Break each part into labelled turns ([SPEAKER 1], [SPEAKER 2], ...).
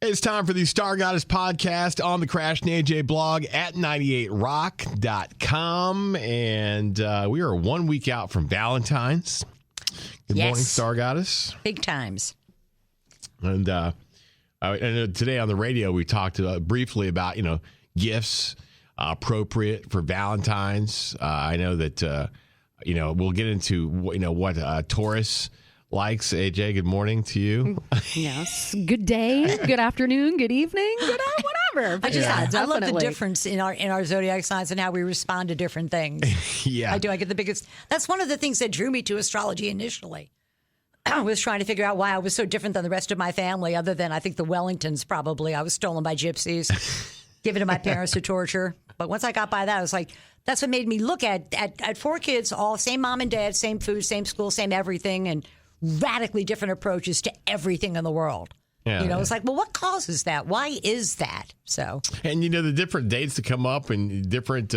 [SPEAKER 1] It's time for the Star Goddess podcast on the Crash and AJ blog at 98rock.com. And we are 1 week out from Valentine's. Good morning, Star Goddess.
[SPEAKER 2] Big times.
[SPEAKER 1] And today on the radio, we talked briefly about, gifts appropriate for Valentine's. I know that, we'll get into, what Taurus likes. AJ, good morning to you.
[SPEAKER 3] Yes. Good day, good afternoon, good evening, good whatever. But
[SPEAKER 2] I love the difference in our zodiac signs and how we respond to different things.
[SPEAKER 1] Yeah.
[SPEAKER 2] I do. I get the biggest. That's one of the things that drew me to astrology initially. I was trying to figure out why I was so different than the rest of my family, other than I think the Wellingtons probably. I was stolen by gypsies, given to my parents to torture. But once I got by that, I was like, that's what made me look at 4 kids, all same mom and dad, same food, same school, same everything, and radically different approaches to everything in the world. Yeah. It's like, well, what causes that? Why is that? So,
[SPEAKER 1] and the different dates that come up and different,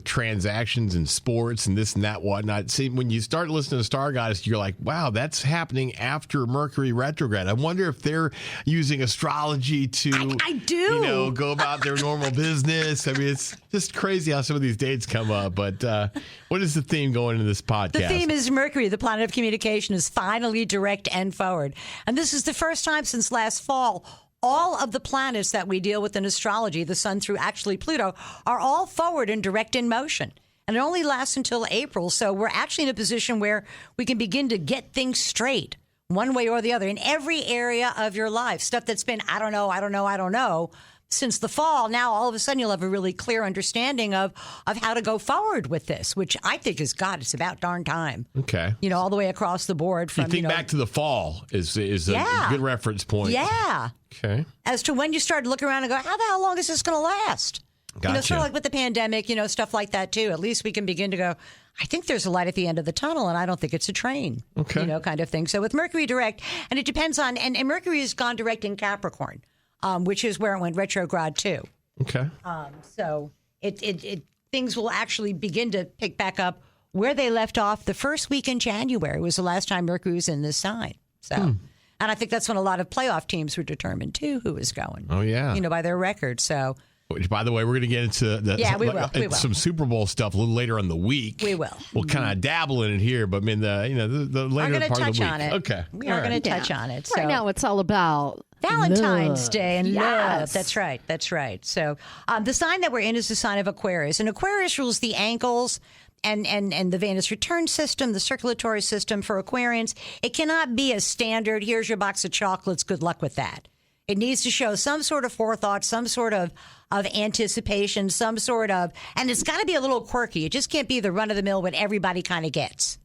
[SPEAKER 1] transactions and sports and this and that, whatnot. See, when you start listening to Star Goddess, you're like, wow, that's happening after Mercury retrograde. I wonder if they're using astrology to,
[SPEAKER 2] I do.
[SPEAKER 1] Go about their normal business. I mean, it's just crazy how some of these dates come up. But what is the theme going into this podcast?
[SPEAKER 2] The theme is Mercury, the planet of communication, is finally direct and forward. And this is the first time since last fall all of the planets that we deal with in astrology, the sun through actually Pluto, are all forward and direct in motion. And it only lasts until April. So we're actually in a position where we can begin to get things straight one way or the other in every area of your life. Stuff that's been, I don't know, since the fall. Now, all of a sudden, you'll have a really clear understanding of how to go forward with this, which I think is, God, it's about darn time.
[SPEAKER 1] Okay.
[SPEAKER 2] All the way across the board. From
[SPEAKER 1] you think back to the fall is a good reference point.
[SPEAKER 2] Yeah.
[SPEAKER 1] Okay.
[SPEAKER 2] As to when you start to look around and go, how the hell long is this going to last?
[SPEAKER 1] Gotcha.
[SPEAKER 2] Sort of like with the pandemic, stuff like that, too. At least we can begin to go, I think there's a light at the end of the tunnel, and I don't think it's a train.
[SPEAKER 1] Okay.
[SPEAKER 2] Kind of thing. So with Mercury direct, and it depends on, and Mercury has gone direct in Capricorn. Which is where it went retrograde too.
[SPEAKER 1] Okay.
[SPEAKER 2] So it things will actually begin to pick back up where they left off. The first week in January was the last time Mercury was in this sign. So, and I think that's when a lot of playoff teams were determined too who was going.
[SPEAKER 1] Oh yeah.
[SPEAKER 2] By their record. So.
[SPEAKER 1] Which, by the way, we're going to get into
[SPEAKER 2] we will.
[SPEAKER 1] Some Super Bowl stuff a little later in the week.
[SPEAKER 2] We will.
[SPEAKER 1] We'll kind of dabble in it here, but the later part of the week.
[SPEAKER 2] We're going to touch on it.
[SPEAKER 1] Okay.
[SPEAKER 2] We are going to touch on it. So.
[SPEAKER 3] Right now, it's all about
[SPEAKER 2] Valentine's Day and
[SPEAKER 3] love.
[SPEAKER 2] That's right. So the sign that we're in is the sign of Aquarius. And Aquarius rules the ankles and the Venus return system, the circulatory system for Aquarians. It cannot be a standard, here's your box of chocolates, good luck with that. It needs to show some sort of forethought, some sort of anticipation, some sort of, and it's got to be a little quirky. It just can't be the run-of-the-mill what everybody kind of gets.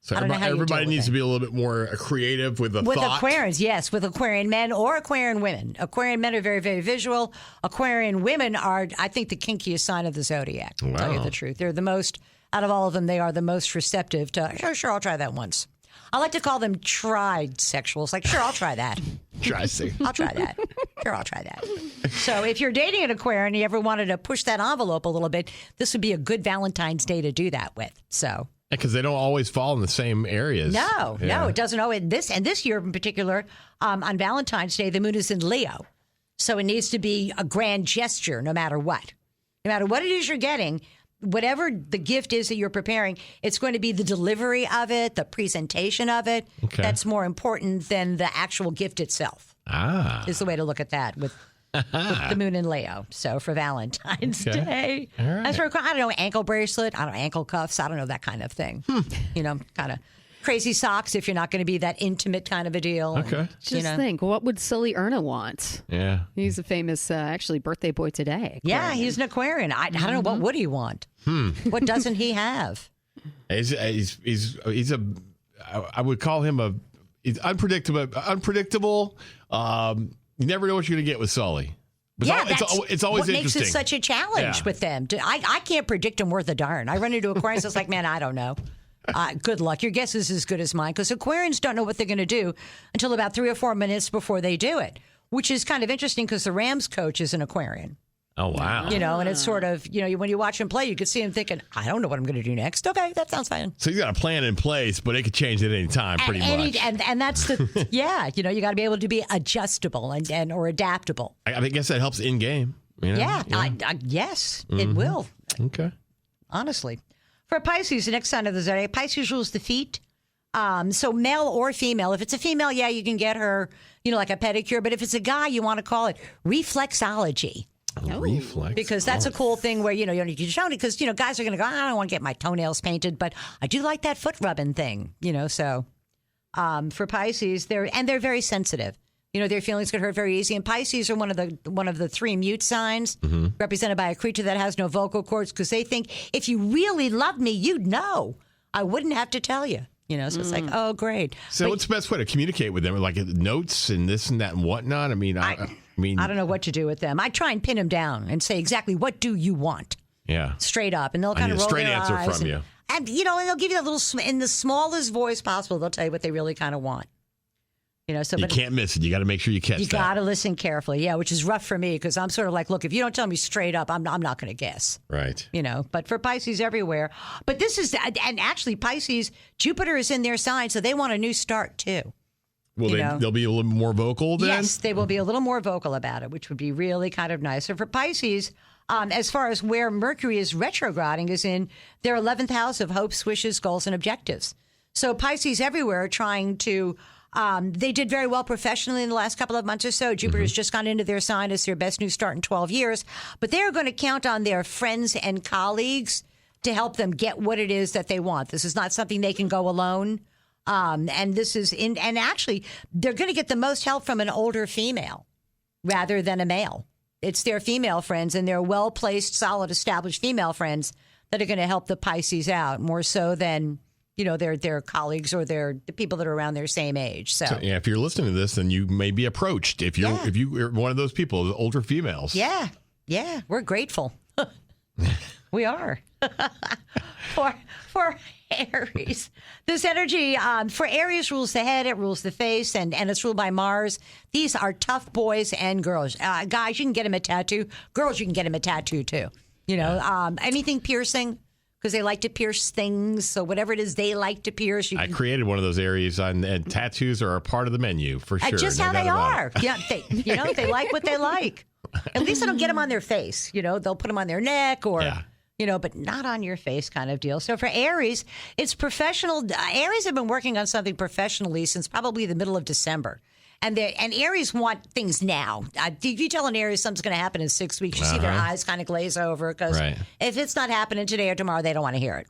[SPEAKER 1] So everybody needs to be a little bit more creative with the thought.
[SPEAKER 2] With Aquarians, yes, with Aquarian men or Aquarian women. Aquarian men are very, very visual. Aquarian women are, I think, the kinkiest sign of the zodiac.
[SPEAKER 1] Wow.
[SPEAKER 2] To tell you the truth. They're the most, out of all of them, they are the most receptive to, sure, I'll try that once. I like to call them trisexuals. Like, sure, I'll try that. I'll try that. Sure, I'll try that. So if you're dating an Aquarian and you ever wanted to push that envelope a little bit, this would be a good Valentine's Day to do that with. So.
[SPEAKER 1] Because they don't always fall in the same areas.
[SPEAKER 2] No, it doesn't always. This year in particular, on Valentine's Day, the moon is in Leo. So it needs to be a grand gesture no matter what. No matter what it is you're getting, whatever the gift is that you're preparing, it's going to be the delivery of it, the presentation of it.
[SPEAKER 1] Okay.
[SPEAKER 2] That's more important than the actual gift itself. Is the way to look at that with the moon in Leo. So for Valentine's Day.
[SPEAKER 1] All right.
[SPEAKER 2] That's for, I don't know, ankle bracelet, I don't know, ankle cuffs, I don't know, that kind of thing. Kind of crazy socks if you're not going to be that intimate kind of a deal.
[SPEAKER 1] Okay.
[SPEAKER 3] Just think, what would silly Erna want?
[SPEAKER 1] Yeah.
[SPEAKER 3] He's a famous, actually, birthday boy today. Aquarian.
[SPEAKER 2] Yeah, he's an Aquarian. I don't know, what would he want? What doesn't he have?
[SPEAKER 1] He's a, I would call him he's unpredictable. You never know what you're going to get with Sully. It's always
[SPEAKER 2] what
[SPEAKER 1] interesting.
[SPEAKER 2] makes it such a challenge with them. I can't predict him worth a darn. I run into Aquarians, it's like, man, I don't know. Good luck. Your guess is as good as mine, because Aquarians don't know what they're going to do until about 3 or 4 minutes before they do it, which is kind of interesting because the Rams coach is an Aquarian.
[SPEAKER 1] Oh, wow.
[SPEAKER 2] And it's sort of, when you watch him play, you can see him thinking, I don't know what I'm going to do next. Okay, that sounds fine.
[SPEAKER 1] So he's got a plan in place, but it could change at any time, pretty much.
[SPEAKER 2] And that's the, you got to be able to be adjustable and or adaptable.
[SPEAKER 1] I guess that helps in game.
[SPEAKER 2] Yeah. Yes, it will.
[SPEAKER 1] Okay.
[SPEAKER 2] Honestly. For Pisces, the next sign of the zodiac, Pisces rules the feet. So male or female. If it's a female, you can get her, like a pedicure. But if it's a guy, you want to call it reflexology.
[SPEAKER 1] Reflex.
[SPEAKER 2] Because that's a cool thing where, you can show it because, guys are going to go, I don't want to get my toenails painted, but I do like that foot rubbing thing, so for Pisces, they're very sensitive. Their feelings get hurt very easy. And Pisces are one of the three mute signs represented by a creature that has no vocal cords because they think if you really loved me, you'd know. I wouldn't have to tell you. So it's like, oh, great.
[SPEAKER 1] So what's the best way to communicate with them? Like notes and this and that and whatnot? I mean, I don't
[SPEAKER 2] know what to do with them. I try and pin them down and say exactly what do you want?
[SPEAKER 1] Yeah.
[SPEAKER 2] Straight up. And they'll kind of roll
[SPEAKER 1] straight
[SPEAKER 2] their
[SPEAKER 1] answer
[SPEAKER 2] eyes
[SPEAKER 1] from you.
[SPEAKER 2] And, and they'll give you a little, in the smallest voice possible, they'll tell you what they really kind of want. So
[SPEAKER 1] you can't miss it. You got to make sure you catch that.
[SPEAKER 2] You got to listen carefully. Yeah, which is rough for me because I'm sort of like, look, if you don't tell me straight up, I'm not going to guess.
[SPEAKER 1] Right.
[SPEAKER 2] But for Pisces everywhere. But this is, and actually Pisces, Jupiter is in their sign, so they want a new start too.
[SPEAKER 1] Will they'll be a little more vocal then?
[SPEAKER 2] Yes, they will be a little more vocal about it, which would be really kind of nice. So for Pisces, as far as where Mercury is retrograding is in their 11th house of hopes, wishes, goals, and objectives. So Pisces everywhere are trying to... they did very well professionally in the last couple of months or so. Jupiter's just gone into their sign as their best new start in 12 years. But they're going to count on their friends and colleagues to help them get what it is that they want. This is not something they can go alone. And this is and actually, they're going to get the most help from an older female rather than a male. It's their female friends and their well-placed, solid, established female friends that are going to help the Pisces out more so than... their colleagues or the people that are around their same age. So
[SPEAKER 1] if you're listening to this, then you may be approached. If you're one of those people, the older females.
[SPEAKER 2] Yeah, we're grateful. We are. For Aries, this energy for Aries rules the head, it rules the face, and it's ruled by Mars. These are tough boys and girls. Guys, you can get them a tattoo. Girls, you can get them a tattoo too. Anything piercing. Because they like to pierce things, so whatever it is they like to pierce.
[SPEAKER 1] I created one of those areas, and tattoos are a part of the menu for sure.
[SPEAKER 2] Just how they are. Yeah, they like what they like. At least I don't get them on their face. They'll put them on their neck or, but not on your face kind of deal. So for Aries, it's professional. Aries have been working on something professionally since probably the middle of December. And Aries want things now. If you tell an Aries something's going to happen in 6 weeks, you see their eyes kind of glaze over because if it's not happening today or tomorrow, they don't want to hear it.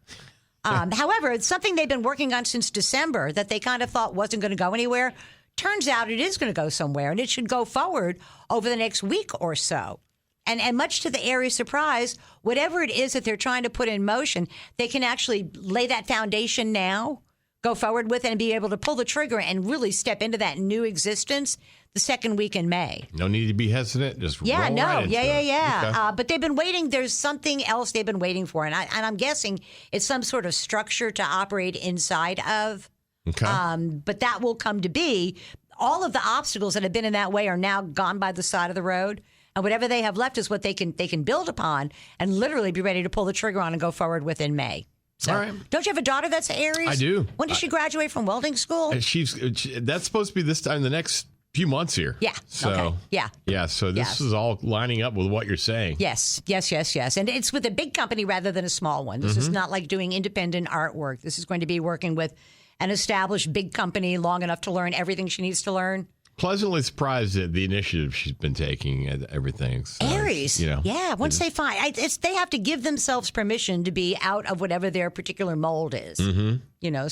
[SPEAKER 2] However, it's something they've been working on since December that they kind of thought wasn't going to go anywhere. Turns out it is going to go somewhere, and it should go forward over the next week or so. And much to the Aries surprise, whatever it is that they're trying to put in motion, they can actually lay that foundation now. Go forward with it and be able to pull the trigger and really step into that new existence the second week in May.
[SPEAKER 1] No need to be hesitant. Just roll right into it.
[SPEAKER 2] Okay. But they've been waiting. There's something else they've been waiting for, and I'm guessing it's some sort of structure to operate inside of.
[SPEAKER 1] Okay.
[SPEAKER 2] But that will come to be. All of the obstacles that have been in that way are now gone by the side of the road, and whatever they have left is what they can build upon and literally be ready to pull the trigger on and go forward with in May. So,
[SPEAKER 1] all right.
[SPEAKER 2] Don't you have a daughter that's Aries?
[SPEAKER 1] I do.
[SPEAKER 2] When does she graduate from welding school?
[SPEAKER 1] That's supposed to be this time, the next few months here.
[SPEAKER 2] Yeah.
[SPEAKER 1] So,
[SPEAKER 2] okay. Yeah.
[SPEAKER 1] Yeah. So this is all lining up with what you're saying.
[SPEAKER 2] Yes. And it's with a big company rather than a small one. This is not like doing independent artwork. This is going to be working with an established big company long enough to learn everything she needs to learn.
[SPEAKER 1] Pleasantly surprised at the initiative she's been taking and everything. So
[SPEAKER 2] Aries. Yeah. Once they find they have to give themselves permission to be out of whatever their particular mold is.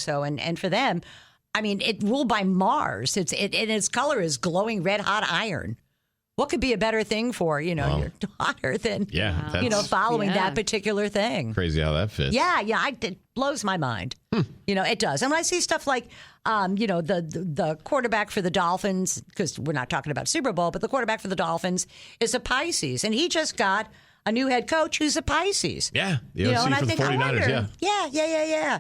[SPEAKER 2] So and for them, I mean, it ruled by Mars. And its color is glowing red hot iron. What could be a better thing for, your daughter than, following that particular thing?
[SPEAKER 1] Crazy how that fits.
[SPEAKER 2] Yeah. It blows my mind. It does. And when I see stuff like, the quarterback for the Dolphins, because we're not talking about Super Bowl, but the quarterback for the Dolphins is a Pisces. And he just got a new head coach who's a Pisces.
[SPEAKER 1] Yeah. The OC for the 49ers,
[SPEAKER 2] Yeah.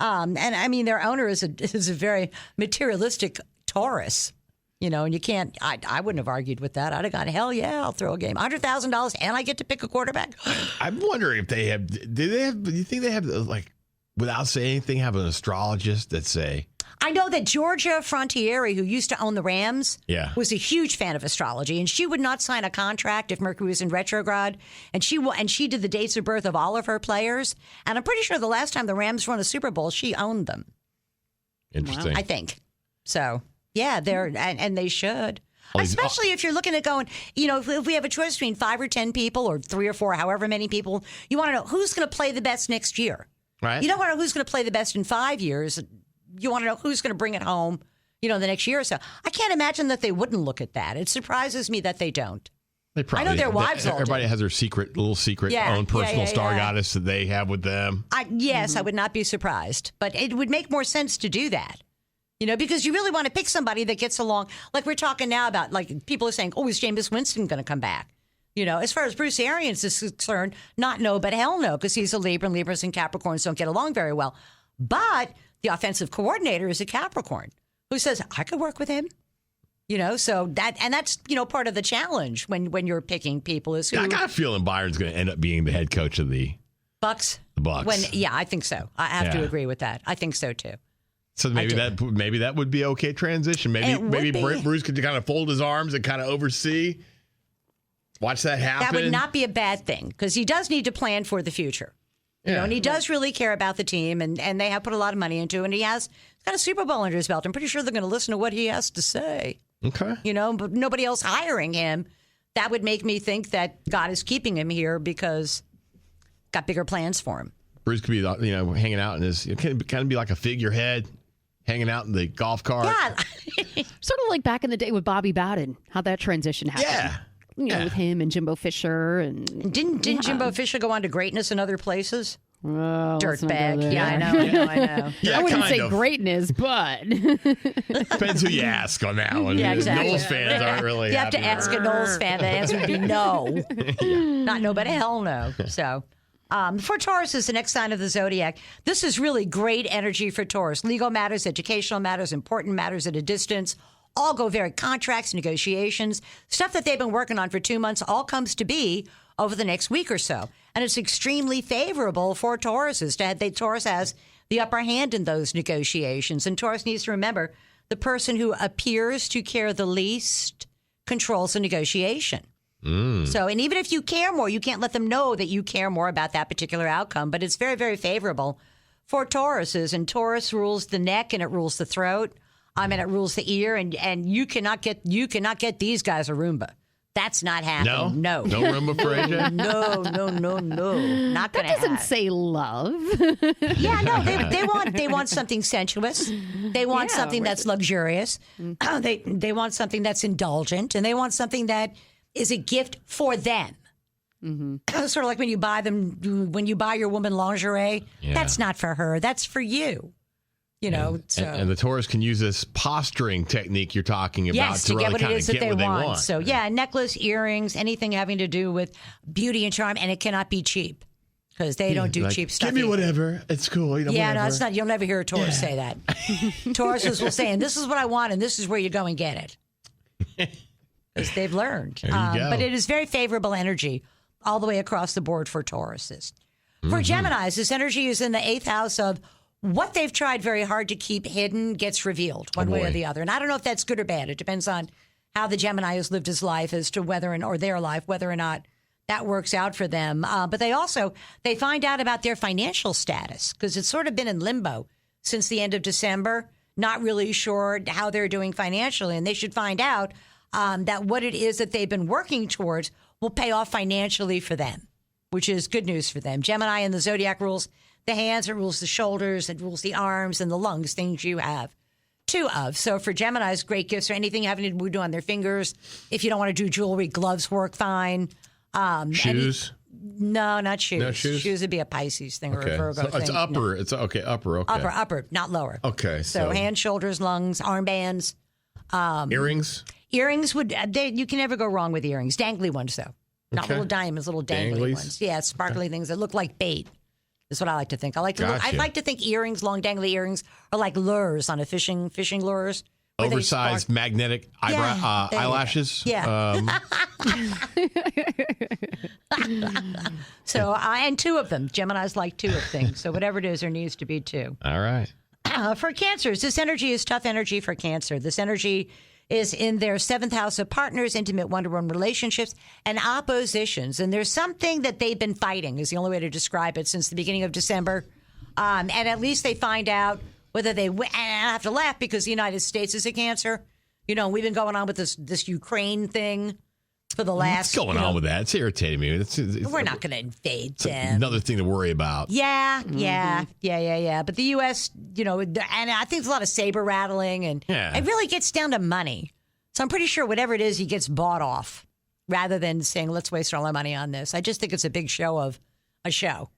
[SPEAKER 2] And I mean, their owner is a very materialistic Taurus. And you can't, I wouldn't have argued with that. I'd have gone, hell yeah, I'll throw a game. $100,000 and I get to pick a quarterback.
[SPEAKER 1] I'm wondering if they have, do you think they have, like, without saying anything, have an astrologist that say?
[SPEAKER 2] I know that Georgia Frontieri, who used to own the Rams,
[SPEAKER 1] Yeah.
[SPEAKER 2] was a huge fan of astrology, and she would not sign a contract if Mercury was in retrograde. And she did the dates of birth of all of her players. And I'm pretty sure the last time the Rams won a Super Bowl, she owned them.
[SPEAKER 1] Interesting.
[SPEAKER 2] I think. So, yeah, they're and they should. Especially if you're looking at going, if we have a choice between 5 or 10 people or 3 or 4, however many people, you want to know who's going to play the best next year.
[SPEAKER 1] Right.
[SPEAKER 2] You don't want to know who's going to play the best in 5 years. You want to know who's going to bring it home, the next year or so. I can't imagine that they wouldn't look at that. It surprises me that they don't.
[SPEAKER 1] They probably,
[SPEAKER 2] I know their wives all
[SPEAKER 1] everybody
[SPEAKER 2] do.
[SPEAKER 1] has their little secret own personal star goddess that they have with them.
[SPEAKER 2] Yes, I would not be surprised. But it would make more sense to do that. Because you really want to pick somebody that gets along. Like we're talking now about, like, people are saying, is Jameis Winston going to come back? As far as Bruce Arians is concerned, not no, but hell no, because he's a Libra, and Libras and Capricorns don't get along very well. But the offensive coordinator is a Capricorn who says, I could work with him. So that's part of the challenge when you're picking people is who.
[SPEAKER 1] I got a feling Byron's going to end up being the head coach of the
[SPEAKER 2] Bucks.
[SPEAKER 1] The Bucks.
[SPEAKER 2] I think so. I have to agree with that. I think so too.
[SPEAKER 1] So maybe that would be okay transition. Maybe Bruce could kind of fold his arms and kind of oversee. Watch that happen.
[SPEAKER 2] That would not be a bad thing because he does need to plan for the future. And he does really care about the team, and they have put a lot of money into it, and he's got a Super Bowl under his belt. I'm pretty sure they're going to listen to what he has to say.
[SPEAKER 1] Okay.
[SPEAKER 2] But nobody else hiring him. That would make me think that God is keeping him here because got bigger plans for him.
[SPEAKER 1] Bruce could be, hanging out in his, kind of be like a figurehead, hanging out in the golf cart.
[SPEAKER 2] Yeah.
[SPEAKER 3] Sort of like back in the day with Bobby Bowden, how that transition happened.
[SPEAKER 1] Yeah.
[SPEAKER 3] With him and Jimbo Fisher. And
[SPEAKER 2] Didn't Jimbo Fisher go on to greatness in other places?
[SPEAKER 3] Oh,
[SPEAKER 2] Dirtbag. Yeah, I know.
[SPEAKER 1] Yeah,
[SPEAKER 3] I wouldn't say
[SPEAKER 1] of.
[SPEAKER 3] greatness, but
[SPEAKER 1] Depends who you ask on that one.
[SPEAKER 2] Yeah, exactly.
[SPEAKER 1] Knowles fans aren't really
[SPEAKER 2] You have to
[SPEAKER 1] happy
[SPEAKER 2] ask a Knowles fan. The answer would be no. Not no, but hell no. So, for Taurus is the next sign of the zodiac. This is really great energy for Taurus. Legal matters, educational matters, important matters at a distance. All go very contracts, negotiations, stuff that they've been working on for 2 months all comes to be over the next week or so. And it's extremely favorable for Tauruses. Taurus has the upper hand in those negotiations. And Taurus needs to remember the person who appears to care the least controls the negotiation. So, and even if you care more, you can't let them know that you care more about that particular outcome. But it's very, very favorable for Tauruses. And Taurus rules the neck and it rules the throat. And it rules the ear, and you cannot get these guys a Roomba. That's not happening. No
[SPEAKER 1] Roomba for AJ.
[SPEAKER 2] No. Not gonna.
[SPEAKER 3] that doesn't say love.
[SPEAKER 2] Yeah, no. They want something sensuous. They want something that's luxurious. They want something that's indulgent, and they want something that is a gift for them. Mm-hmm. Sort of like when you buy your woman lingerie. Yeah. That's not for her. That's for you.
[SPEAKER 1] And the Taurus can use this posturing technique you're talking about
[SPEAKER 2] to
[SPEAKER 1] really
[SPEAKER 2] get what it is that they want. So,
[SPEAKER 1] yeah,
[SPEAKER 2] necklace, earrings, anything having to do with beauty and charm, and it cannot be cheap because they don't do cheap stuff.
[SPEAKER 1] Give me whatever. It's cool.
[SPEAKER 2] Whatever. No, it's not. You'll never hear a Taurus say that. Tauruses will say, and this is what I want, and this is where you go and get it. Because they've learned.
[SPEAKER 1] There you go.
[SPEAKER 2] But it is very favorable energy all the way across the board for Tauruses. For Geminis, this energy is in the 8th house of what they've tried very hard to keep hidden gets revealed one way or the other. And I don't know if that's good or bad. It depends on how the Gemini has lived his life as to whether or not that works out for them. But they find out about their financial status because it's sort of been in limbo since the end of December, not really sure how they're doing financially. And they should find out that what it is that they've been working towards will pay off financially for them, which is good news for them. Gemini in the zodiac rules the hands, it rules the shoulders, it rules the arms and the lungs, things you have 2 of. So for Geminis, great gifts or anything having to do on their fingers. If you don't want to do jewelry, gloves work fine.
[SPEAKER 1] Shoes?
[SPEAKER 2] No, not shoes.
[SPEAKER 1] No shoes?
[SPEAKER 2] Shoes would be a Pisces thing or a Virgo thing.
[SPEAKER 1] It's upper.
[SPEAKER 2] No.
[SPEAKER 1] It's okay. Upper. Okay.
[SPEAKER 2] Upper, not lower.
[SPEAKER 1] Okay.
[SPEAKER 2] So hands, shoulders, lungs, armbands.
[SPEAKER 1] Earrings?
[SPEAKER 2] Earrings you can never go wrong with earrings. Dangly ones, though. Not little diamonds, little dangly ones. Yeah, sparkly things that look like bait. That's what I like to think. I like to think earrings, long dangly earrings, are like lures on a fishing lures where they
[SPEAKER 1] Oversized
[SPEAKER 2] spark.
[SPEAKER 1] magnetic
[SPEAKER 2] There you
[SPEAKER 1] eyelashes.
[SPEAKER 2] go. Yeah. So, and two of them. Geminis like two of things. So whatever it is, there needs to be two.
[SPEAKER 1] All right.
[SPEAKER 2] For Cancers, this energy is tough energy for Cancer. This energy is in their 7th house of partners, intimate one-to-one relationships, and oppositions. And there's something that they've been fighting, is the only way to describe it, since the beginning of December. And at least they find out whether they win. And I have to laugh because the United States is a Cancer. You know, we've been going on with this Ukraine thing for the last...
[SPEAKER 1] What's going on with that? It's irritating me.
[SPEAKER 2] We're not going to invade them.
[SPEAKER 1] Another thing to worry about.
[SPEAKER 2] Yeah. But the U.S., and I think there's a lot of saber rattling, and it really gets down to money. So I'm pretty sure whatever it is, he gets bought off rather than saying, let's waste all our money on this. I just think it's a big show of a show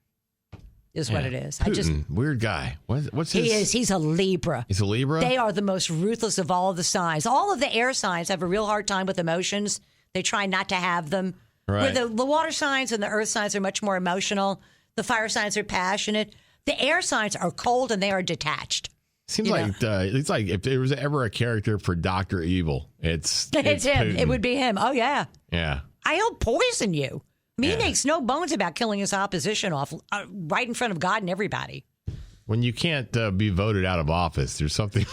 [SPEAKER 2] is what it is.
[SPEAKER 1] Putin, weird guy. What's his...
[SPEAKER 2] He is. He's a Libra.
[SPEAKER 1] He's a Libra?
[SPEAKER 2] They are the most ruthless of all of the signs. All of the air signs have a real hard time with emotions. They try not to have them.
[SPEAKER 1] Right.
[SPEAKER 2] Where the water signs and the earth signs are much more emotional. The fire signs are passionate. The air signs are cold and they are detached.
[SPEAKER 1] Seems like it's like if there was ever a character for Dr. Evil, it's
[SPEAKER 2] him.
[SPEAKER 1] Putin.
[SPEAKER 2] It would be him. Oh, yeah.
[SPEAKER 1] Yeah.
[SPEAKER 2] I'll poison you. I mean, he makes no bones about killing his opposition off right in front of God and everybody.
[SPEAKER 1] When you can't be voted out of office, there's something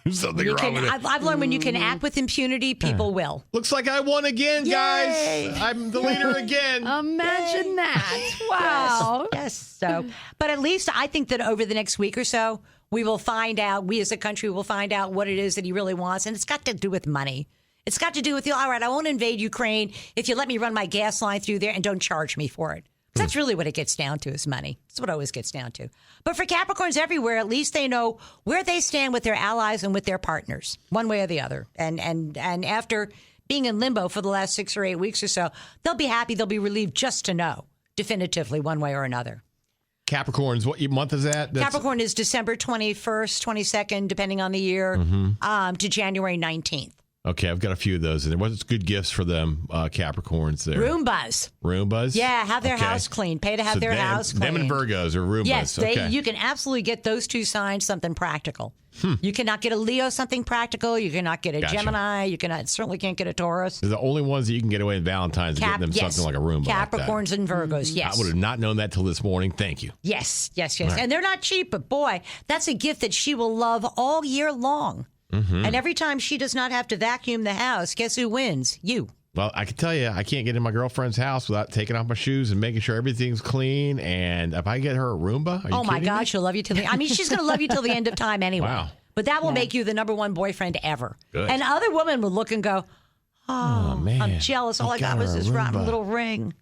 [SPEAKER 1] wrong with it.
[SPEAKER 2] I've learned when you can act with impunity, people will.
[SPEAKER 1] Looks like I won again,
[SPEAKER 2] Yay!
[SPEAKER 1] guys. I'm the leader again.
[SPEAKER 3] Imagine that. Wow.
[SPEAKER 2] Yes. So, but at least I think that over the next week or so, we will find out, we as a country will find out what it is that he really wants. And it's got to do with money. It's got to do with, all right, I won't invade Ukraine if you let me run my gas line through there and don't charge me for it. That's really what it gets down to, is money. That's what it always gets down to. But for Capricorns everywhere, at least they know where they stand with their allies and with their partners, one way or the other. And after being in limbo for the last 6 or 8 weeks or so, they'll be happy, they'll be relieved just to know definitively one way or another.
[SPEAKER 1] Capricorns, what month is that?
[SPEAKER 2] Capricorn is December 21st, 22nd, depending on the year, to January 19th.
[SPEAKER 1] Okay, I've got a few of those in there. What's good gifts for them, Capricorns there?
[SPEAKER 2] Roombas. Yeah, have their house cleaned. Pay to have their house cleaned.
[SPEAKER 1] Them and Virgos are Roombas.
[SPEAKER 2] Yes, you can absolutely get those two signs something practical. You cannot get a Leo something practical. You cannot get a Gemini. You certainly can't get a Taurus.
[SPEAKER 1] They're the only ones that you can get away in Valentine's and get them something like a Roomba.
[SPEAKER 2] Capricorns and Virgos, yes.
[SPEAKER 1] I would have not known that till this morning. Thank you.
[SPEAKER 2] Yes.
[SPEAKER 1] Right.
[SPEAKER 2] And they're not cheap, but boy, that's a gift that she will love all year long. And every time she does not have to vacuum the house, guess who wins? You.
[SPEAKER 1] Well, I can tell you, I can't get in my girlfriend's house without taking off my shoes and making sure everything's clean. And if I get her a Roomba, are you
[SPEAKER 2] my
[SPEAKER 1] kidding
[SPEAKER 2] God,
[SPEAKER 1] me?
[SPEAKER 2] she'll love you till she's going to love you till the end of time anyway.
[SPEAKER 1] Wow.
[SPEAKER 2] But that will make you the number one boyfriend ever.
[SPEAKER 1] Good.
[SPEAKER 2] And other women will look and go, oh man, I'm jealous. All I got was this rotten little ring.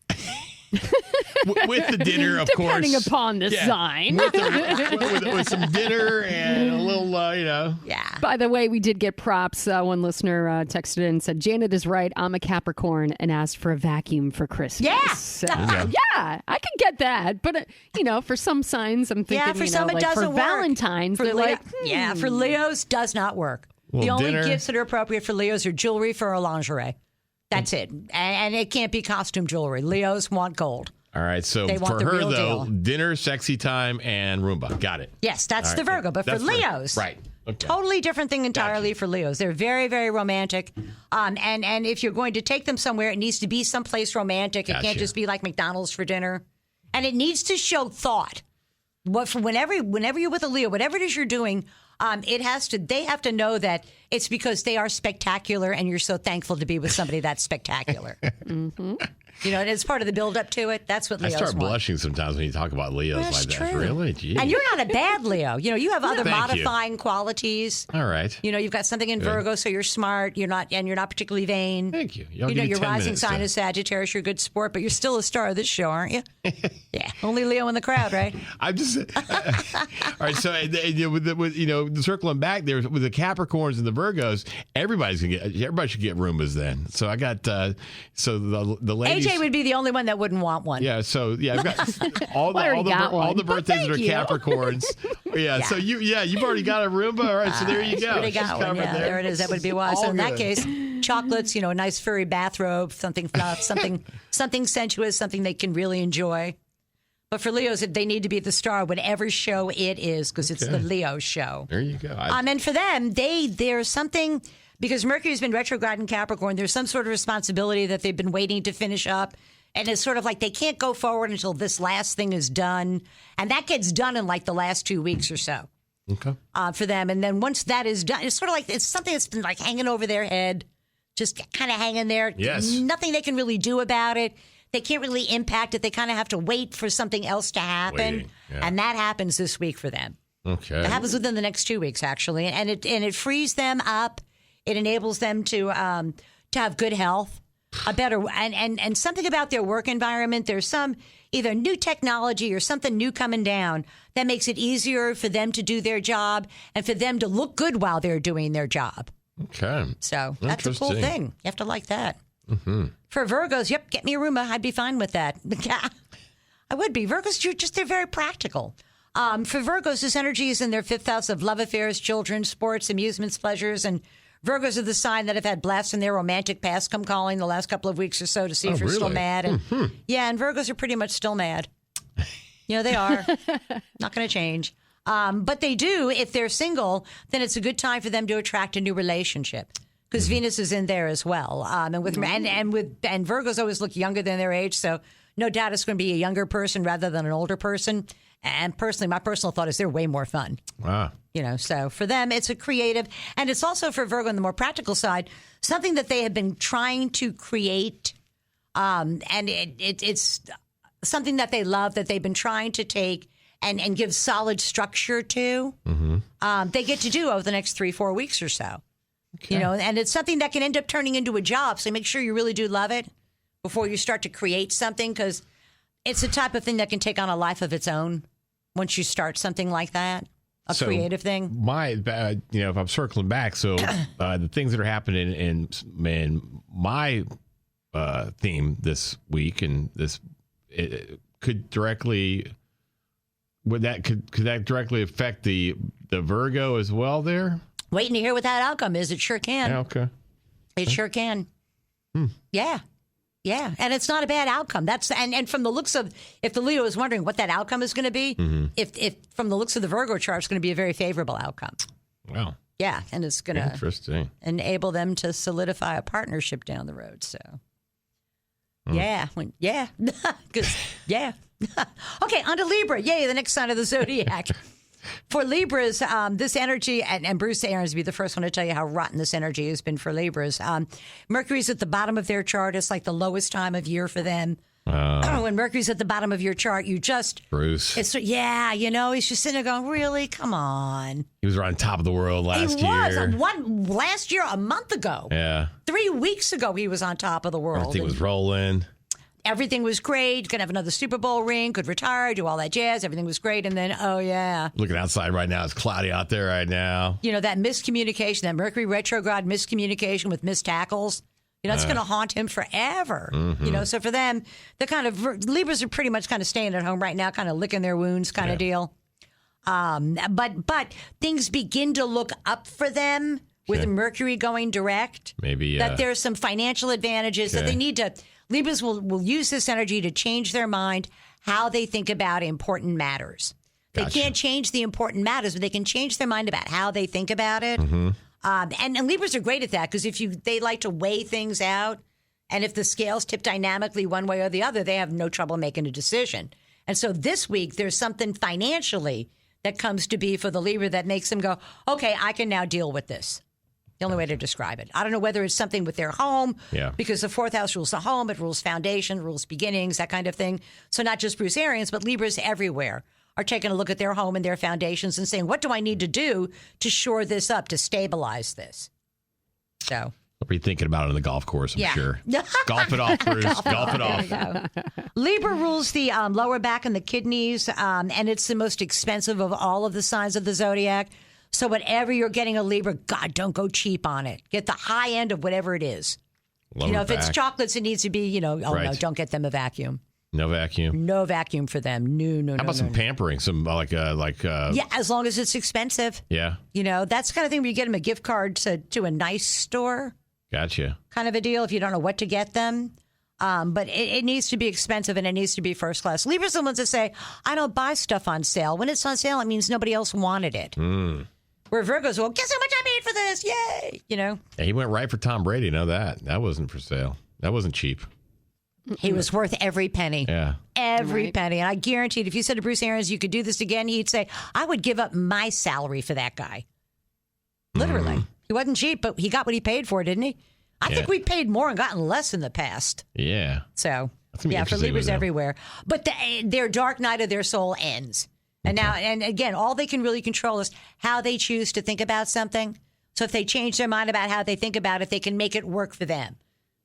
[SPEAKER 1] With the dinner, of course.
[SPEAKER 3] Depending upon the sign.
[SPEAKER 1] With some dinner and a little,
[SPEAKER 2] Yeah.
[SPEAKER 3] By the way, we did get props. One listener texted in and said, Janet is right. I'm a Capricorn and asked for a vacuum for Christmas.
[SPEAKER 2] Yeah.
[SPEAKER 3] So, yeah, I can get that. But, for some signs, I'm thinking,
[SPEAKER 2] for some it doesn't
[SPEAKER 3] for
[SPEAKER 2] work.
[SPEAKER 3] Valentine's,
[SPEAKER 2] For
[SPEAKER 3] they're
[SPEAKER 2] Yeah, for Leos, does not work.
[SPEAKER 1] Well,
[SPEAKER 2] the only
[SPEAKER 1] dinner.
[SPEAKER 2] gifts that are appropriate for Leos are jewelry for a lingerie. That's it. And it can't be costume jewelry. Leos want gold.
[SPEAKER 1] All right, so
[SPEAKER 2] They want
[SPEAKER 1] for
[SPEAKER 2] the
[SPEAKER 1] her,
[SPEAKER 2] real
[SPEAKER 1] though,
[SPEAKER 2] deal.
[SPEAKER 1] dinner, sexy time, and Roomba. Got it.
[SPEAKER 2] Yes, that's
[SPEAKER 1] All
[SPEAKER 2] the
[SPEAKER 1] right.
[SPEAKER 2] Virgo. But for
[SPEAKER 1] That's
[SPEAKER 2] Leos,
[SPEAKER 1] right. Okay.
[SPEAKER 2] Totally different thing entirely for Leos. They're very, very romantic. And if you're going to take them somewhere, it needs to be someplace romantic. It can't
[SPEAKER 1] Gotcha.
[SPEAKER 2] just be like McDonald's for dinner. And it needs to show thought. Whenever you're with a Leo, whatever it is you're doing, they have to know that it's because they are spectacular and you're so thankful to be with somebody that's spectacular. And it's part of the build up to it. That's what
[SPEAKER 1] I
[SPEAKER 2] Leos
[SPEAKER 1] start
[SPEAKER 2] want.
[SPEAKER 1] blushing sometimes when you talk about Leos
[SPEAKER 2] That's
[SPEAKER 1] like that.
[SPEAKER 2] true.
[SPEAKER 1] Really? Jeez.
[SPEAKER 2] And you're not a bad Leo. You have other
[SPEAKER 1] Thank you.
[SPEAKER 2] modifying qualities.
[SPEAKER 1] All right.
[SPEAKER 2] You've got something in Virgo, so you're smart. You're not particularly vain.
[SPEAKER 1] Thank you. I'll give you
[SPEAKER 2] Your
[SPEAKER 1] 10
[SPEAKER 2] rising
[SPEAKER 1] minutes
[SPEAKER 2] sign
[SPEAKER 1] to-
[SPEAKER 2] is Sagittarius. You're a good sport, but you're still a star of this show, aren't you? Yeah. Only Leo in the crowd, right?
[SPEAKER 1] I'm just all right. So, with circling back there with the Capricorns and the Virgos, everybody should get Roombas then. So I got the ladies.
[SPEAKER 2] AJ would be the only one that wouldn't want one.
[SPEAKER 1] Yeah. So I've got all the birthdays that are
[SPEAKER 3] thank you.
[SPEAKER 1] Capricorns. Yeah. So you've already got a Roomba. All right. So there you go.
[SPEAKER 2] Already
[SPEAKER 1] She's
[SPEAKER 2] got one.
[SPEAKER 1] covered
[SPEAKER 2] Yeah, there it is. That would be wise.
[SPEAKER 1] All
[SPEAKER 2] So in that
[SPEAKER 1] good.
[SPEAKER 2] case, chocolates, a nice furry bathrobe, something fluff, something sensuous, something they can really enjoy. But for Leos, they need to be the star, whatever show it is, because it's the Leo show.
[SPEAKER 1] There you go.
[SPEAKER 2] And for them, there's something, because Mercury's been retrograde in Capricorn, there's some sort of responsibility that they've been waiting to finish up. And it's sort of like they can't go forward until this last thing is done. And that gets done in like the last 2 weeks or so.
[SPEAKER 1] Okay.
[SPEAKER 2] For them. And then once that is done, it's sort of like it's something that's been like hanging over their head, just kind of hanging there.
[SPEAKER 1] Yes.
[SPEAKER 2] Nothing they can really do about it. They can't really impact it. They kind of have to wait for something else to happen. And that happens this week for them.
[SPEAKER 1] Okay.
[SPEAKER 2] It happens within the next 2 weeks, actually. And it frees them up. It enables them to have good health, a better, and something about their work environment. There's some either new technology or something new coming down that makes it easier for them to do their job and for them to look good while they're doing their job.
[SPEAKER 1] Okay.
[SPEAKER 2] So that's a cool thing. You have to like that. Mm-hmm. For Virgos, get me a Roomba. I'd be fine with that. I would be. Virgos, they're very practical. For Virgos, this energy is in their fifth house of love affairs, children, sports, amusements, pleasures, and Virgos are the sign that have had blasts in their romantic past come calling the last couple of weeks or so to see if you're still mad. And yeah, and Virgos are pretty much still mad. They are. Not going to change. But they do, if they're single, then it's a good time for them to attract a new relationship. Because Venus is in there as well, and Virgos always look younger than their age, so no doubt it's going to be a younger person rather than an older person. And personally, my personal thought is they're way more fun.
[SPEAKER 1] Wow.
[SPEAKER 2] So for them, it's a creative, and it's also for Virgo on the more practical side, something that they have been trying to create, and it's something that they love that they've been trying to take and give solid structure to. Mm-hmm. They get to do over the next 3-4 weeks or so. Okay. And it's something that can end up turning into a job. So make sure you really do love it before you start to create something, because it's the type of thing that can take on a life of its own once you start something like that, creative thing.
[SPEAKER 1] If I'm circling back, the things that are happening in my theme this week, and it could directly, could that directly affect the Virgo as well there?
[SPEAKER 2] Waiting to hear what that outcome is. It sure can.
[SPEAKER 1] Yeah, okay.
[SPEAKER 2] It sure can. Yeah. Yeah. And it's not a bad outcome. And from the looks of, if the Leo is wondering what that outcome is going to be, if from the looks of the Virgo chart, it's going to be a very favorable outcome.
[SPEAKER 1] Wow.
[SPEAKER 2] Yeah. And it's going to enable them to solidify a partnership down the road. So, yeah. Okay. On to Libra. Yay. The next sign of the zodiac. For Libras, this energy, and Bruce Aarons will be the first one to tell you how rotten this energy has been for Libras. Mercury's at the bottom of their chart. It's like the lowest time of year for them. When Mercury's at the bottom of your chart,
[SPEAKER 1] Bruce.
[SPEAKER 2] He's just sitting there going, really? Come on.
[SPEAKER 1] He was on top of the world last year.
[SPEAKER 2] Last year, a month ago.
[SPEAKER 1] Yeah.
[SPEAKER 2] 3 weeks ago, he was on top of the world.
[SPEAKER 1] Everything was rolling.
[SPEAKER 2] Everything was great. Going to have another Super Bowl ring, could retire, do all that jazz. Everything was great. And then,
[SPEAKER 1] looking outside right now, it's cloudy out there right now.
[SPEAKER 2] That miscommunication, that Mercury retrograde miscommunication with missed tackles, it's going to haunt him forever. Mm-hmm. So for them, Libras are pretty much kind of staying at home right now, kind of licking their wounds kind of deal. But things begin to look up for them with Mercury going direct.
[SPEAKER 1] Maybe.
[SPEAKER 2] That there's some financial advantages that they need to... Libras will use this energy to change their mind, how they think about important matters. Gotcha. They can't change the important matters, but they can change their mind about how they think about it. Mm-hmm. And Libras are great at that, because they like to weigh things out, and if the scales tip dynamically one way or the other, they have no trouble making a decision. And so this week, there's something financially that comes to be for the Libra that makes them go, okay, I can now deal with this. The only way to describe it. I don't know whether it's something with their home, because the fourth house rules the home, it rules foundation, rules beginnings, that kind of thing. So not just Bruce Arians, but Libras everywhere are taking a look at their home and their foundations and saying, what do I need to do to shore this up, to stabilize this? So.
[SPEAKER 1] I'll be thinking about it on the golf course, I'm sure. Golf it off, Bruce. Golf it off.
[SPEAKER 2] Libra rules the lower back and the kidneys, and it's the most expensive of all of the signs of the zodiac. So whatever you're getting a Libra, God, don't go cheap on it. Get the high end of whatever it is. If it's chocolates, it needs to be, no, don't get them a vacuum.
[SPEAKER 1] No vacuum?
[SPEAKER 2] No vacuum for them. No.
[SPEAKER 1] How about some pampering? Some
[SPEAKER 2] yeah, as long as it's expensive.
[SPEAKER 1] Yeah.
[SPEAKER 2] That's the kind of thing where you get them a gift card to a nice store.
[SPEAKER 1] Gotcha.
[SPEAKER 2] Kind of a deal if you don't know what to get them. But it needs to be expensive and it needs to be first class. Libra's the ones that say, I don't buy stuff on sale. When it's on sale, it means nobody else wanted it. Where Virgo's, well, guess how much I paid for this? Yay! You know?
[SPEAKER 1] Yeah, he went right for Tom Brady. Know that. That wasn't for sale. That wasn't cheap.
[SPEAKER 2] He was worth every penny.
[SPEAKER 1] Yeah.
[SPEAKER 2] Every penny. And I guaranteed if you said to Bruce Arians, you could do this again, he'd say, I would give up my salary for that guy. Literally. He wasn't cheap, but he got what he paid for, didn't he? I think we paid more and gotten less in the past.
[SPEAKER 1] Yeah.
[SPEAKER 2] So, yeah, for Libras everywhere. But their dark night of their soul ends. And now, and again, all they can really control is how they choose to think about something. So if they change their mind about how they think about it, they can make it work for them.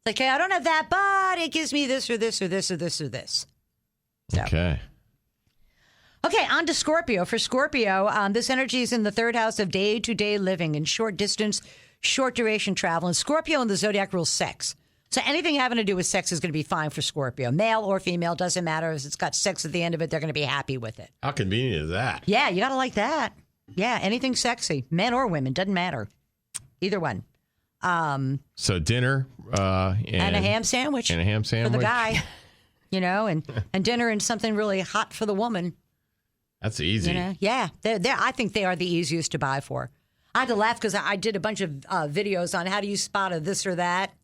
[SPEAKER 2] Like, hey, I don't have that, but it gives me this or this or this or this or this. So. Okay, on to Scorpio. For Scorpio, this energy is in the third house of day-to-day living and short distance, short duration travel. And Scorpio in the zodiac rules sex. So anything having to do with sex is going to be fine for Scorpio. Male or female, doesn't matter. If it's got sex at the end of it, they're going to be happy with it.
[SPEAKER 1] How convenient is that?
[SPEAKER 2] Yeah, you got to like that. Yeah, anything sexy. Men or women, doesn't matter. Either one.
[SPEAKER 1] So dinner
[SPEAKER 2] and a ham sandwich.
[SPEAKER 1] And a ham sandwich.
[SPEAKER 2] For the guy. You know, and dinner and something really hot for the woman.
[SPEAKER 1] That's easy.
[SPEAKER 2] You know? Yeah, I think they are the easiest to buy for. I had to laugh because I did a bunch of videos on how do you spot a this or that.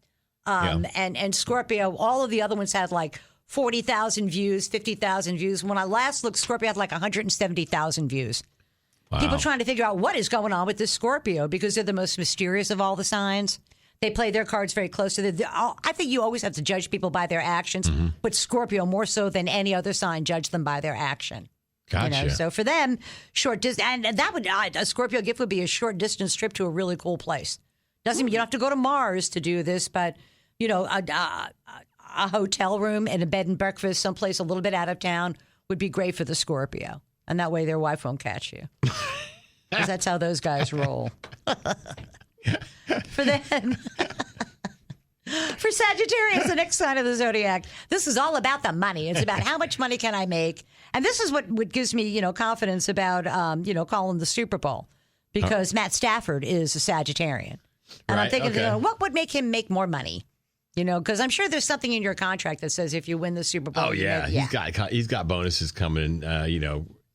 [SPEAKER 2] And Scorpio, all of the other ones had like 40,000 views, 50,000 views. When I last looked, Scorpio had like 170,000 views. Wow. People trying to figure out what is going on with this Scorpio because they're the most mysterious of all the signs. They play their cards very close to I think you always have to judge people by their actions, but Scorpio more so than any other sign, judge them by their action.
[SPEAKER 1] Gotcha.
[SPEAKER 2] You know? So for them, short distance, and that would a Scorpio gift would be a short distance trip to a really cool place. Doesn't mean you don't have to go to Mars to do this, but you know, a hotel room and a bed and breakfast someplace a little bit out of town would be great for the Scorpio. And that way their wife won't catch you. Because that's how those guys roll. For them. For Sagittarius, the next sign of the zodiac, this is all about the money. It's about how much money can I make. And this is what gives me, you know, confidence about, calling the Super Bowl. Because Matt Stafford is a Sagittarian. And I'm thinking, what would make him make more money? You know, because I'm sure there's something in your contract that says if you win the Super Bowl.
[SPEAKER 1] Oh, yeah. He's got bonuses coming,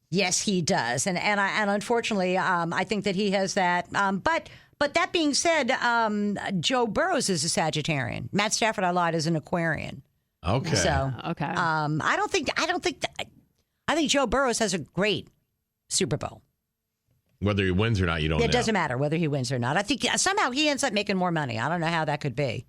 [SPEAKER 2] Yes, he does. And unfortunately, I think that he has that. But that being said, Joe Burrows is a Sagittarian. Matt Stafford, I lied, is an Aquarian.
[SPEAKER 1] Okay.
[SPEAKER 2] So, I think Joe Burrows has a great Super Bowl.
[SPEAKER 1] Whether he wins or not, you don't know.
[SPEAKER 2] It doesn't matter whether he wins or not. I think somehow he ends up making more money. I don't know how that could be.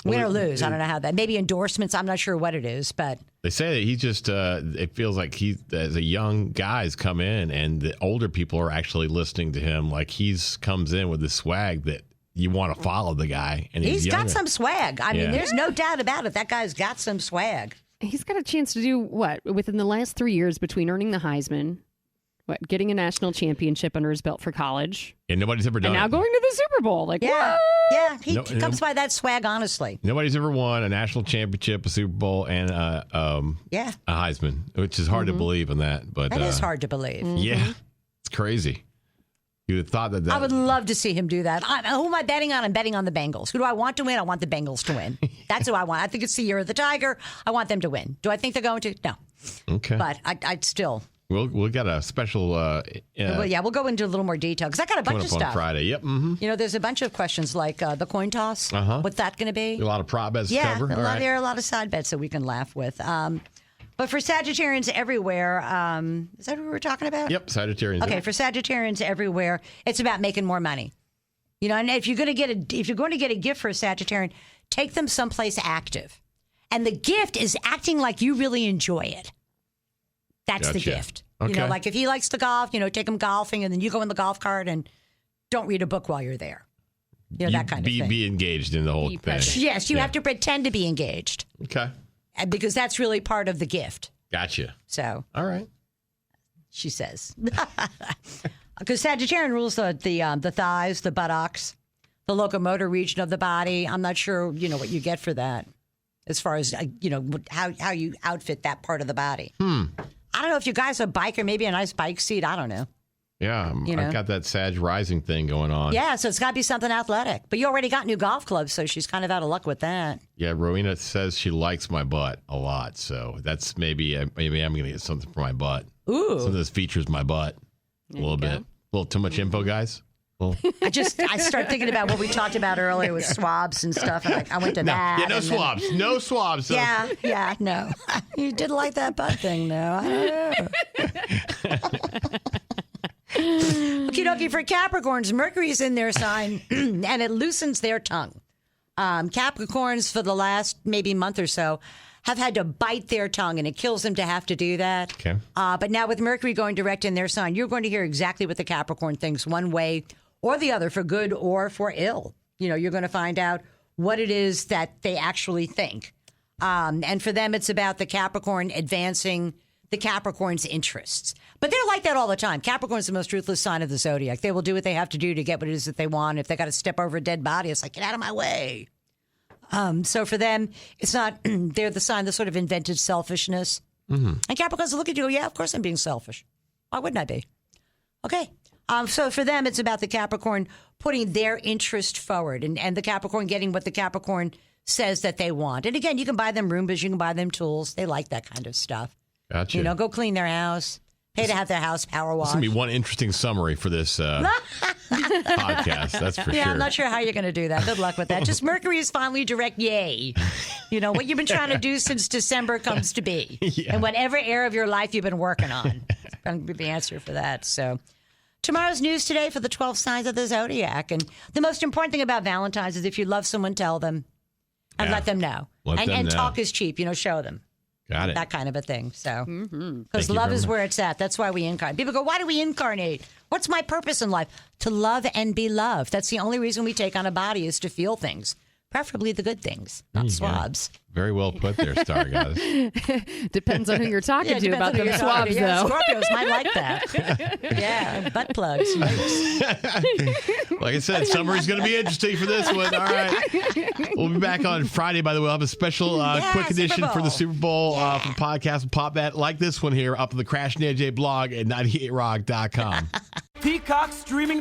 [SPEAKER 2] Win or lose, I don't know how that. Maybe endorsements. I'm not sure what it is, but
[SPEAKER 1] they say that he just. It feels like he, as a young guy's come in, and the older people are actually listening to him. Like comes in with this swag that you want to follow the guy, and he's
[SPEAKER 2] got some swag. I mean, there's no doubt about it. That guy's got some swag.
[SPEAKER 3] He's got a chance to do what within the last 3 years between earning the Heisman. Getting a national championship under his belt for college.
[SPEAKER 1] And nobody's ever done
[SPEAKER 3] it. And now going to the Super Bowl. Like,
[SPEAKER 2] yeah.
[SPEAKER 3] what?
[SPEAKER 2] Yeah, he comes by that swag, honestly.
[SPEAKER 1] Nobody's ever won a national championship, a Super Bowl, and a Heisman, which is hard to believe in that. But
[SPEAKER 2] that is hard to believe.
[SPEAKER 1] Yeah, it's crazy. You would have thought that.
[SPEAKER 2] I would love to see him do that. Who am I betting on? I'm betting on the Bengals. Who do I want to win? I want the Bengals to win. That's who I want. I think it's the year of the Tiger. I want them to win. Do I think they're going to? No.
[SPEAKER 1] Okay.
[SPEAKER 2] But I'd still...
[SPEAKER 1] We'll get a special.
[SPEAKER 2] We'll go into a little more detail because I got a bunch of stuff
[SPEAKER 1] on Friday. Yep. Mm-hmm.
[SPEAKER 2] You know, there's a bunch of questions like the coin toss. What's that going to be?
[SPEAKER 1] A lot of prop bets to cover.
[SPEAKER 2] There are a lot of side bets that we can laugh with. But for Sagittarians everywhere, is that what we were talking about?
[SPEAKER 1] Yep, Sagittarians.
[SPEAKER 2] Okay, for Sagittarians everywhere, it's about making more money. You know, and if you're going to get a gift for a Sagittarian, take them someplace active, and the gift is acting like you really enjoy it. That's the gift. Okay. You know, like if he likes to golf, take him golfing, and then you go in the golf cart and don't read a book while you're there. You know, that kind of thing.
[SPEAKER 1] Be engaged in the whole thing.
[SPEAKER 2] Yes, you have to pretend to be engaged.
[SPEAKER 1] Okay.
[SPEAKER 2] Because that's really part of the gift.
[SPEAKER 1] Gotcha.
[SPEAKER 2] So.
[SPEAKER 1] All right.
[SPEAKER 2] She says. Because Sagittarian rules the thighs, the buttocks, the locomotor region of the body. I'm not sure, what you get for that as far as, how you outfit that part of the body. I don't know if you guys are a biker, maybe a nice bike seat. I don't know.
[SPEAKER 1] Yeah,
[SPEAKER 2] You know?
[SPEAKER 1] I've got that Sag rising thing going on.
[SPEAKER 2] Yeah, so it's got to be something athletic. But you already got new golf clubs, so she's kind of out of luck with that.
[SPEAKER 1] Yeah, Rowena says she likes my butt a lot, so that's maybe I'm going to get something for my butt.
[SPEAKER 2] Ooh.
[SPEAKER 1] Something that features my butt a little bit. A little too much info, guys?
[SPEAKER 2] I start thinking about what we talked about earlier with swabs and stuff, and I went to that.
[SPEAKER 1] Yeah, no swabs. No swabs. So.
[SPEAKER 2] Yeah, no. You did like that butt thing, though. I don't know. Okie dokie, for Capricorns, Mercury's in their sign, and it loosens their tongue. Capricorns, for the last maybe month or so, have had to bite their tongue, and it kills them to have to do that.
[SPEAKER 1] Okay.
[SPEAKER 2] But now with Mercury going direct in their sign, you're going to hear exactly what the Capricorn thinks one way or the other, for good or for ill. You know, you're going to find out what it is that they actually think. And for them, it's about the Capricorn advancing the Capricorn's interests. But they're like that all the time. Capricorn's the most ruthless sign of the zodiac. They will do what they have to do to get what it is that they want. If they got to step over a dead body, it's like, get out of my way. So for them, it's not, they're the sign that sort of invented selfishness. Mm-hmm. And Capricorns will look at you and go, yeah, of course I'm being selfish. Why wouldn't I be? Okay. So for them, it's about the Capricorn putting their interest forward and the Capricorn getting what the Capricorn says that they want. And again, you can buy them Roombas, you can buy them tools. They like that kind of stuff.
[SPEAKER 1] Gotcha.
[SPEAKER 2] You know, go clean their house, pay to have their house power washed.
[SPEAKER 1] This is going to be one interesting summary for this podcast, that's for sure.
[SPEAKER 2] Yeah, I'm not sure how you're going to do that. Good luck with that. Just Mercury is finally direct, yay. You know, what you've been trying to do since December comes to be.
[SPEAKER 1] Yeah.
[SPEAKER 2] And whatever area of your life you've been working on. It's going to be the answer for that. So tomorrow's news today for the 12 signs of the zodiac. And the most important thing about Valentine's is if you love someone, tell them and let them know. And talk is cheap, you know, show them.
[SPEAKER 1] Got it.
[SPEAKER 2] That kind of a thing. So, because love is where it's at. That's why we incarnate. People go, why do we incarnate? What's my purpose in life? To love and be loved. That's the only reason we take on a body is to feel things, preferably the good things, not swabs.
[SPEAKER 1] Very well put there, Star Guys.
[SPEAKER 3] Depends on who you're talking to about them swabs, though.
[SPEAKER 2] Scorpios might like that. Yeah, butt plugs.
[SPEAKER 1] Like I said, summer's going to be interesting for this one. All right. We'll be back on Friday, by the way. We'll have a special quick edition for the Super Bowl for the podcast. Pop that like this one here up on the Crash and AJ blog at 98rock.com.
[SPEAKER 4] Peacock streaming